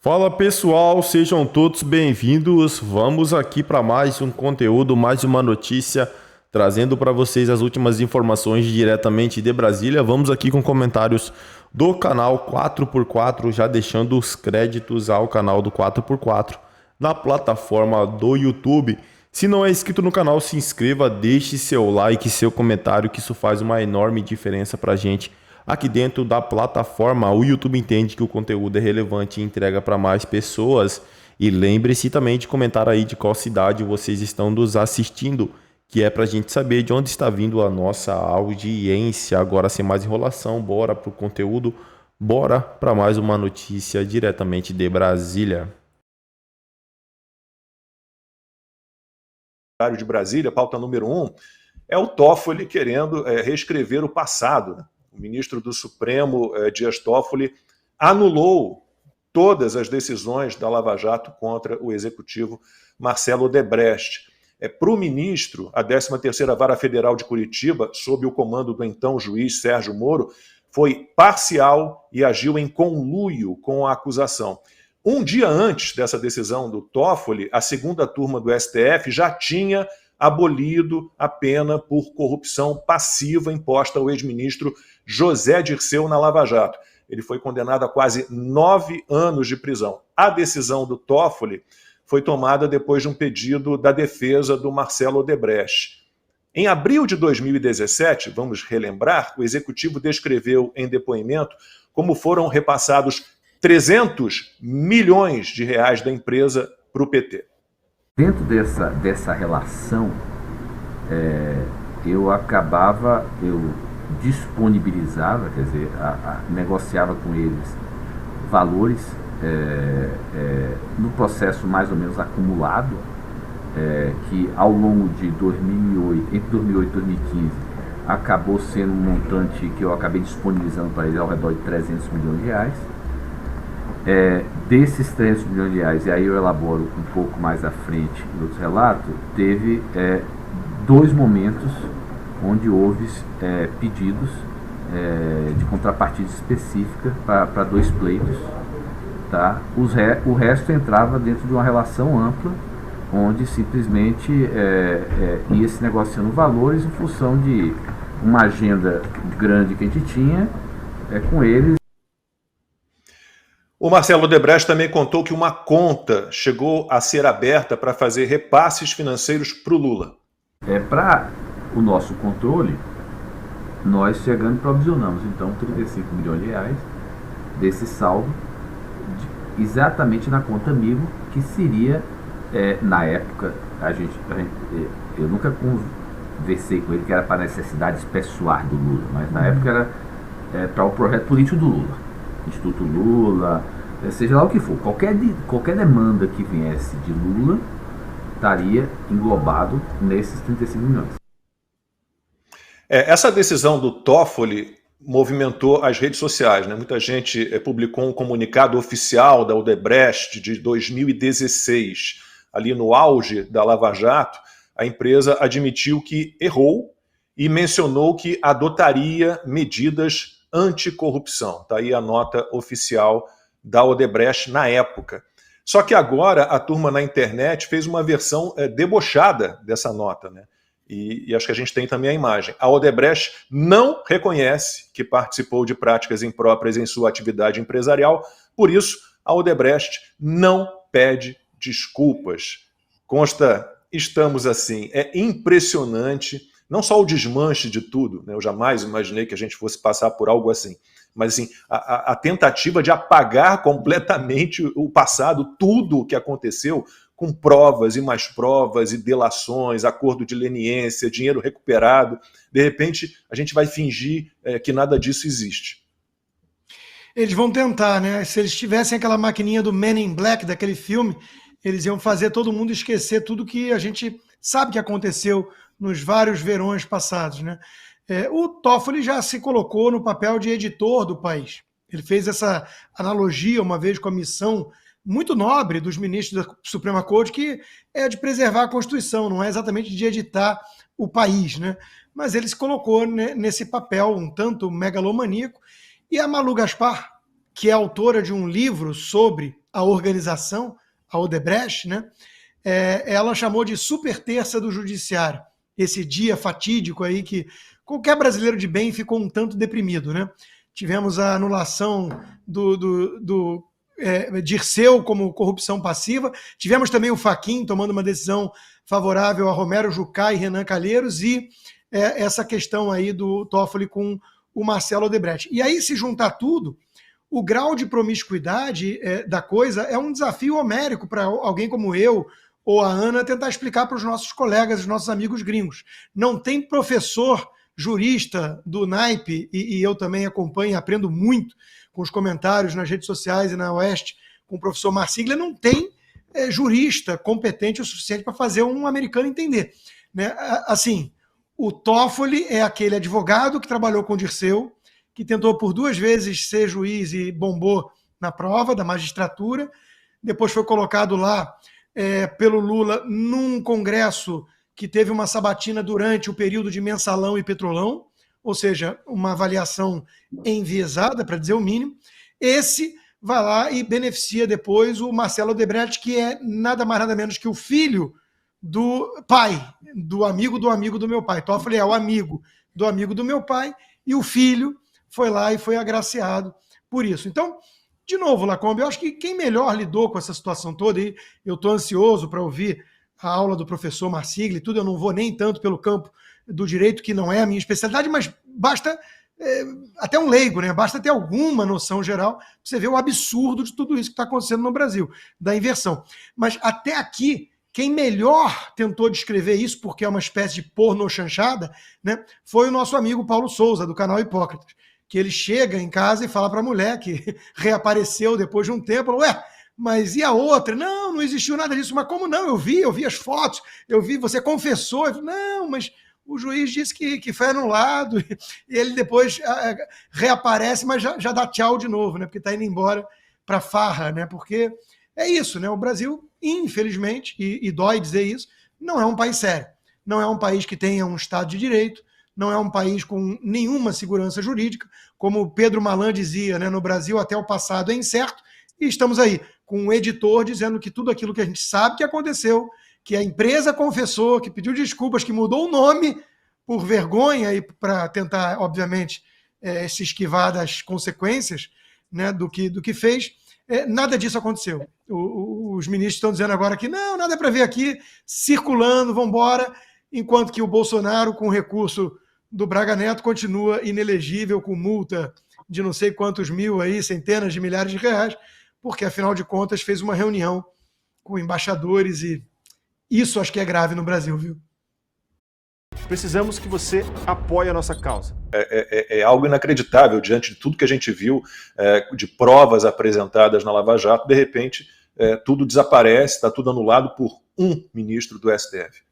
Fala pessoal, sejam todos bem-vindos. Vamos aqui para mais um conteúdo, mais uma notícia, trazendo para vocês as últimas informações diretamente de Brasília. Vamos aqui com comentários do canal 4x4, já deixando os créditos ao canal do 4x4 na plataforma do YouTube. Se não é inscrito no canal, se inscreva, deixe seu like, seu comentário, que isso faz uma enorme diferença para a gente. Aqui dentro da plataforma, o YouTube entende que o conteúdo é relevante e entrega para mais pessoas. E lembre-se também de comentar aí de qual cidade vocês estão nos assistindo, que é para a gente saber de onde está vindo a nossa audiência. Agora, sem mais enrolação, bora para o conteúdo, bora para mais uma notícia diretamente de Brasília. De Brasília, pauta número 1, é o Toffoli querendo reescrever o passado, né? O ministro do Supremo, Dias Toffoli, anulou todas as decisões da Lava Jato contra o executivo Marcelo Odebrecht. Para o ministro, a 13ª Vara Federal de Curitiba, sob o comando do então juiz Sérgio Moro, foi parcial e agiu em conluio com a acusação. Um dia antes dessa decisão do Toffoli, a segunda turma do STF já tinha abolido a pena por corrupção passiva imposta ao ex-ministro José Dirceu na Lava Jato. Ele foi condenado a quase 9 anos de prisão. A decisão do Toffoli foi tomada depois de um pedido da defesa do Marcelo Odebrecht. Em abril de 2017, vamos relembrar, o executivo descreveu em depoimento como foram repassados 300 milhões de reais da empresa para o PT. Dentro dessa relação, eu disponibilizava, quer dizer, negociava com eles valores no processo mais ou menos acumulado, que ao longo de 2008, entre 2008 e 2015, acabou sendo um montante que eu acabei disponibilizando para eles ao redor de 300 milhões de reais. Desses 300 milhões de reais, e aí eu elaboro um pouco mais à frente no outro relato, teve dois momentos onde houve pedidos de contrapartida específica para dois pleitos. Tá? O resto entrava dentro de uma relação ampla, onde simplesmente ia se negociando valores em função de uma agenda grande que a gente tinha com eles. O Marcelo Odebrecht também contou que uma conta chegou a ser aberta para fazer repasses financeiros para o Lula. Para o nosso controle, nós chegando provisionamos então 35 milhões de reais desse saldo exatamente na conta amigo, que seria, na época, eu nunca conversei com ele que era para necessidades pessoais do Lula, mas na época era para o projeto político do Lula. Instituto Lula, seja lá o que for, qualquer demanda que viesse de Lula estaria englobado nesses 35 milhões. Essa decisão do Toffoli movimentou as redes sociais, né? Muita gente publicou um comunicado oficial da Odebrecht de 2016. Ali no auge da Lava Jato, a empresa admitiu que errou e mencionou que adotaria medidas anticorrupção. Está aí a nota oficial da Odebrecht na época. Só que agora a turma na internet fez uma versão debochada dessa nota, né? E acho que a gente tem também a imagem. A Odebrecht não reconhece que participou de práticas impróprias em sua atividade empresarial, por isso a Odebrecht não pede desculpas. Consta, estamos assim, é impressionante. Não só o desmanche de tudo, né? Eu jamais imaginei que a gente fosse passar por algo assim, mas assim, a tentativa de apagar completamente o passado, tudo o que aconteceu, com provas e mais provas e delações, acordo de leniência, dinheiro recuperado. De repente, a gente vai fingir que nada disso existe. Eles vão tentar, né? Se eles tivessem aquela maquininha do Men in Black, daquele filme, eles iam fazer todo mundo esquecer tudo que a gente sabe que aconteceu nos vários verões passados, né? O Toffoli já se colocou no papel de editor do país. Ele fez essa analogia uma vez com a missão muito nobre dos ministros da Suprema Corte, que é de preservar a Constituição, não é exatamente de editar o país, né? Mas ele se colocou nesse papel um tanto megalomaníaco. E a Malu Gaspar, que é autora de um livro sobre a organização, a Odebrecht, né? Ela chamou de super terça do judiciário, esse dia fatídico aí que qualquer brasileiro de bem ficou um tanto deprimido, né? Tivemos a anulação do Dirceu como corrupção passiva, tivemos também o Fachin tomando uma decisão favorável a Romero Jucá e Renan Calheiros e essa questão aí do Toffoli com o Marcelo Odebrecht. E aí, se juntar tudo, o grau de promiscuidade da coisa é um desafio homérico para alguém como eu ou a Ana tentar explicar para os nossos colegas, os nossos amigos gringos. Não tem professor jurista do naipe, e eu também acompanho e aprendo muito com os comentários nas redes sociais e na Oeste, com o professor Marsiglia, não tem jurista competente o suficiente para fazer um americano entender. Né? Assim, o Toffoli é aquele advogado que trabalhou com o Dirceu, que tentou por 2 vezes ser juiz e bombou na prova da magistratura, depois foi colocado lá pelo Lula num congresso que teve uma sabatina durante o período de mensalão e petrolão, ou seja, uma avaliação enviesada, para dizer o mínimo. Esse vai lá e beneficia depois o Marcelo Odebrecht, que é nada mais nada menos que o filho do pai, do amigo do meu pai. Toffoli é o amigo do meu pai, e o filho foi lá e foi agraciado por isso. Então, de novo, Lacombe, eu acho que quem melhor lidou com essa situação toda, e eu estou ansioso para ouvir a aula do professor Marsiglia e tudo, eu não vou nem tanto pelo campo do direito, que não é a minha especialidade, mas basta até um leigo, né? Basta ter alguma noção geral para você ver o absurdo de tudo isso que está acontecendo no Brasil, da inversão. Mas até aqui, quem melhor tentou descrever isso, porque é uma espécie de pornochanchada, né, foi o nosso amigo Paulo Souza, do canal Hipócritas, que ele chega em casa e fala para a mulher, que reapareceu depois de um tempo, mas e a outra? Não existiu nada disso. Mas como não? Eu vi as fotos, eu vi, você confessou. Eu falei, não, mas o juiz disse que foi anulado, e ele depois reaparece, mas já dá tchau de novo, né? Porque está indo embora para farra, né? Porque é isso, né? O Brasil, infelizmente, e dói dizer isso, não é um país sério. Não é um país que tenha um Estado de Direito, não é um país com nenhuma segurança jurídica. Como o Pedro Malan dizia, né? No Brasil até o passado é incerto, e estamos aí com um editor dizendo que tudo aquilo que a gente sabe que aconteceu, que a empresa confessou, que pediu desculpas, que mudou o nome por vergonha e para tentar, obviamente, se esquivar das consequências, né, do que fez, nada disso aconteceu. Os ministros estão dizendo agora que não, nada para ver aqui, circulando, vamos embora, enquanto que o Bolsonaro, com o recurso do Braga Neto, continua inelegível, com multa de não sei quantos mil aí, centenas de milhares de reais, porque, afinal de contas, fez uma reunião com embaixadores, e isso acho que é grave no Brasil, viu? Precisamos que você apoie a nossa causa. É algo inacreditável diante de tudo que a gente viu, de provas apresentadas na Lava Jato, de repente tudo desaparece, está tudo anulado por um ministro do STF.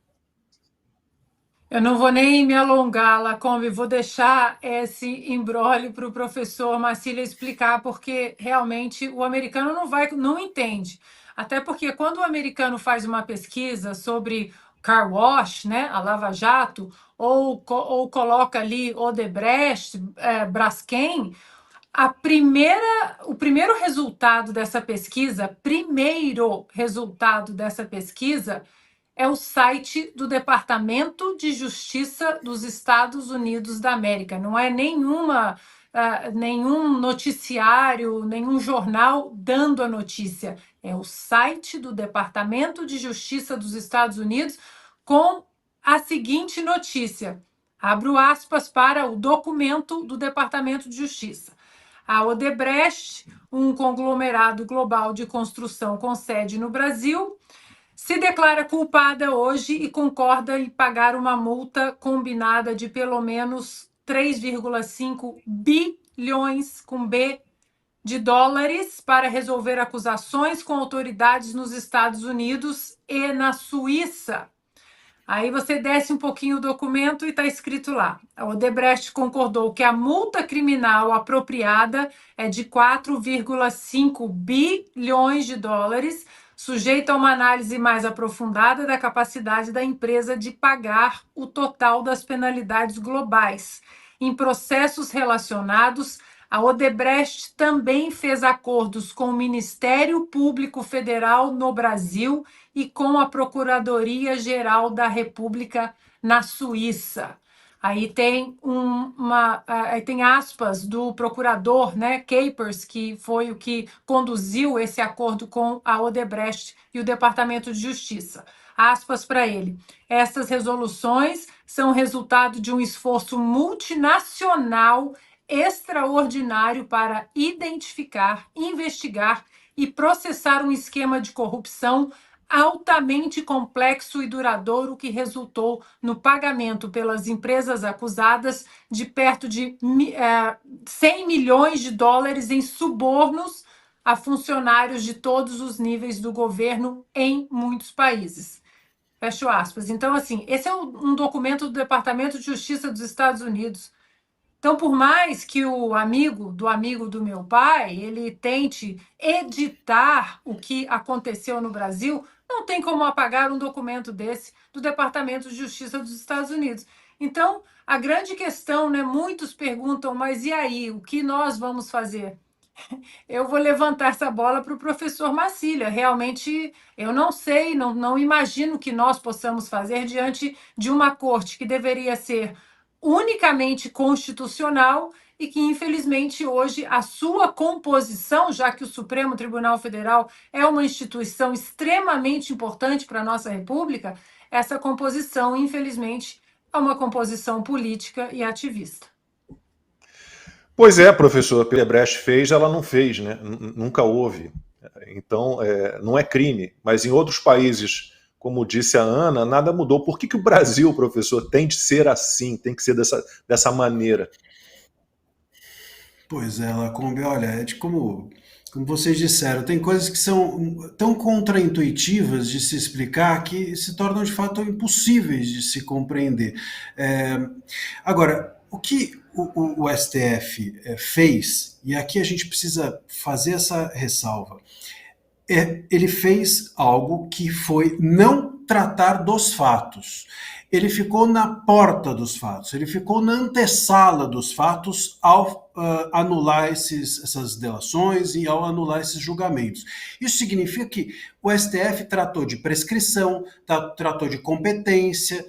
Eu não vou nem me alongar, Lacombe, vou deixar esse imbróglio para o professor Marsiglia explicar, porque realmente o americano não entende. Até porque quando o americano faz uma pesquisa sobre car wash, né, a Lava Jato, ou coloca ali Odebrecht, Braskem, o primeiro resultado dessa pesquisa, é o site do Departamento de Justiça dos Estados Unidos da América. Não é nenhum noticiário, nenhum jornal dando a notícia. É o site do Departamento de Justiça dos Estados Unidos com a seguinte notícia. Abro aspas para o documento do Departamento de Justiça. A Odebrecht, um conglomerado global de construção com sede no Brasil, se declara culpada hoje e concorda em pagar uma multa combinada de pelo menos 3,5 bilhões com B de dólares para resolver acusações com autoridades nos Estados Unidos e na Suíça. Aí você desce um pouquinho o documento e está escrito lá. A Odebrecht concordou que a multa criminal apropriada é de 4,5 bilhões de dólares, sujeita a uma análise mais aprofundada da capacidade da empresa de pagar o total das penalidades globais, em processos relacionados A Odebrecht também fez acordos com o Ministério Público Federal no Brasil e com a Procuradoria-Geral da República na Suíça. Aí tem aí tem aspas do procurador, né, Capers, que foi o que conduziu esse acordo com a Odebrecht e o Departamento de Justiça. Aspas para ele. Essas resoluções são resultado de um esforço multinacional extraordinário para identificar, investigar e processar um esquema de corrupção altamente complexo e duradouro que resultou no pagamento pelas empresas acusadas de perto de 100 milhões de dólares em subornos a funcionários de todos os níveis do governo em muitos países. Fecho aspas. Então, assim, esse é um documento do Departamento de Justiça dos Estados Unidos. Então, por mais que o amigo do meu pai, ele tente editar o que aconteceu no Brasil, não tem como apagar um documento desse do Departamento de Justiça dos Estados Unidos. Então, a grande questão, né, muitos perguntam, mas e aí, o que nós vamos fazer? Eu vou levantar essa bola para o professor Marcília. Realmente, eu não sei, não imagino que nós possamos fazer diante de uma corte que deveria ser unicamente constitucional e que, infelizmente, hoje a sua composição, já que o Supremo Tribunal Federal é uma instituição extremamente importante para a nossa República, essa composição, infelizmente, é uma composição política e ativista. Pois é, professor, a Odebrecht fez, ela não fez, né? Nunca houve. Então, não é crime. Mas em outros países, como disse a Ana, nada mudou. Por que o Brasil, professor, tem de ser assim, tem que ser dessa maneira? Pois é, Lacombe, olha, como vocês disseram, tem coisas que são tão contraintuitivas de se explicar que se tornam de fato impossíveis de se compreender. Agora, o que o STF fez, e aqui a gente precisa fazer essa ressalva, ele fez algo que foi não tratar dos fatos. Ele ficou na porta dos fatos, ele ficou na antessala dos fatos ao anular essas delações e ao anular esses julgamentos. Isso significa que o STF tratou de prescrição, tratou de competência,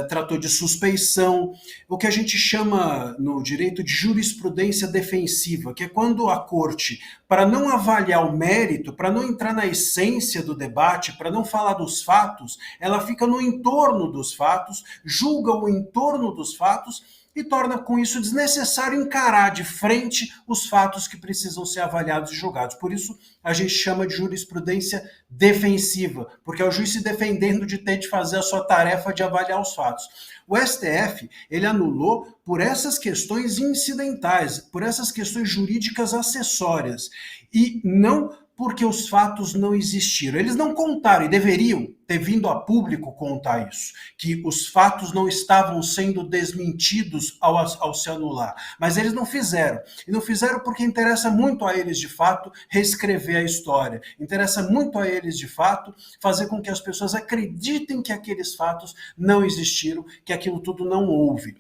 tratou de suspeição, o que a gente chama no direito de jurisprudência defensiva, que é quando a corte, para não avaliar o mérito, para não entrar na essência do debate, para não falar dos fatos, ela fica no entorno dos fatos, julga o entorno dos fatos e torna com isso desnecessário encarar de frente os fatos que precisam ser avaliados e julgados. Por isso, a gente chama de jurisprudência defensiva, porque é o juiz se defendendo de ter de fazer a sua tarefa de avaliar os fatos. O STF, ele anulou por essas questões incidentais, por essas questões jurídicas acessórias, e não porque os fatos não existiram. Eles não contaram, e deveriam ter vindo a público contar isso, que os fatos não estavam sendo desmentidos ao se anular. Mas eles não fizeram. E não fizeram porque interessa muito a eles, de fato, reescrever a história. Interessa muito a eles, de fato, fazer com que as pessoas acreditem que aqueles fatos não existiram, que aquilo tudo não houve.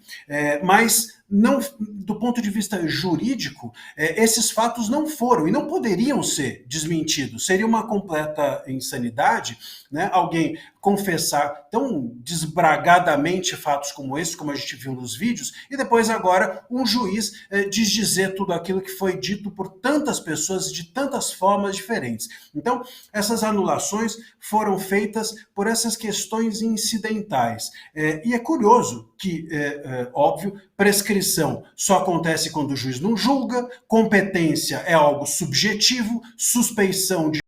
Mas não, do ponto de vista jurídico, esses fatos não foram e não poderiam ser desmentidos. Seria uma completa insanidade, né, alguém confessar tão desbragadamente fatos como esses, como a gente viu nos vídeos, e depois agora um juiz desdizer tudo aquilo que foi dito por tantas pessoas de tantas formas diferentes. Então, essas anulações foram feitas por essas questões incidentais. E é curioso que, óbvio, prescrição só acontece quando o juiz não julga, competência é algo subjetivo, suspeição de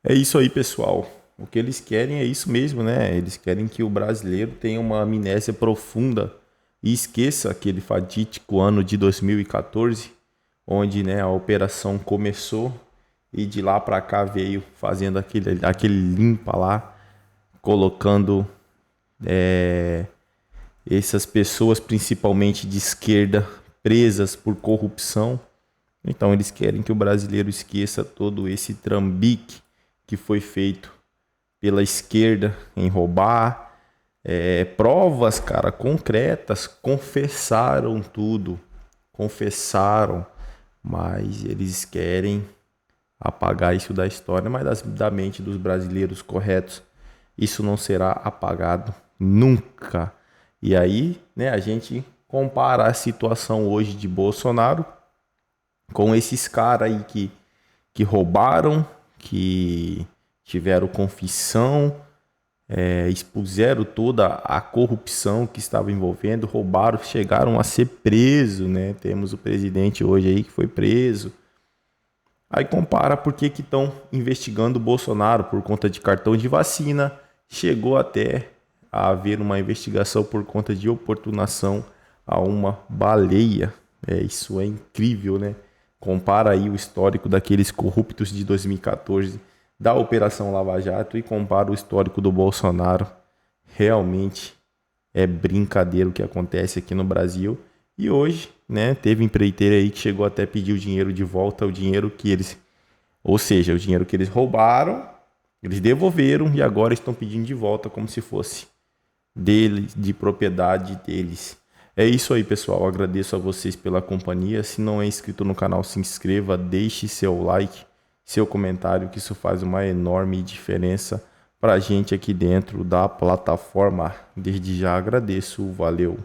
É isso aí, pessoal. O que eles querem é isso mesmo, né? Eles querem que o brasileiro tenha uma amnésia profunda e esqueça aquele fatídico ano de 2014, onde, né, a operação começou e de lá para cá veio fazendo aquele limpa lá, colocando essas pessoas, principalmente de esquerda, presas por corrupção. Então eles querem que o brasileiro esqueça todo esse trambique que foi feito pela esquerda em roubar. Provas, cara, concretas, confessaram tudo, confessaram, mas eles querem apagar isso da história, mas da mente dos brasileiros corretos, isso não será apagado nunca. E aí, né, a gente compara a situação hoje de Bolsonaro com esses caras aí que roubaram, que tiveram confissão, expuseram toda a corrupção que estava envolvendo, roubaram, chegaram a ser presos, né? Temos o presidente hoje aí que foi preso. Aí compara por que estão investigando o Bolsonaro por conta de cartão de vacina. Chegou até a haver uma investigação por conta de oportunação a uma baleia. Isso é incrível, né? Compara aí o histórico daqueles corruptos de 2014 da Operação Lava Jato e compara o histórico do Bolsonaro. Realmente é brincadeira o que acontece aqui no Brasil. E hoje, né, teve empreiteiro aí que chegou até a pedir o dinheiro de volta, o dinheiro que eles... Ou seja, o dinheiro que eles roubaram, eles devolveram e agora estão pedindo de volta como se fosse deles, de propriedade deles. É isso aí, pessoal. Agradeço a vocês pela companhia. Se não é inscrito no canal, se inscreva, deixe seu like, seu comentário, que isso faz uma enorme diferença para a gente aqui dentro da plataforma. Desde já agradeço. Valeu!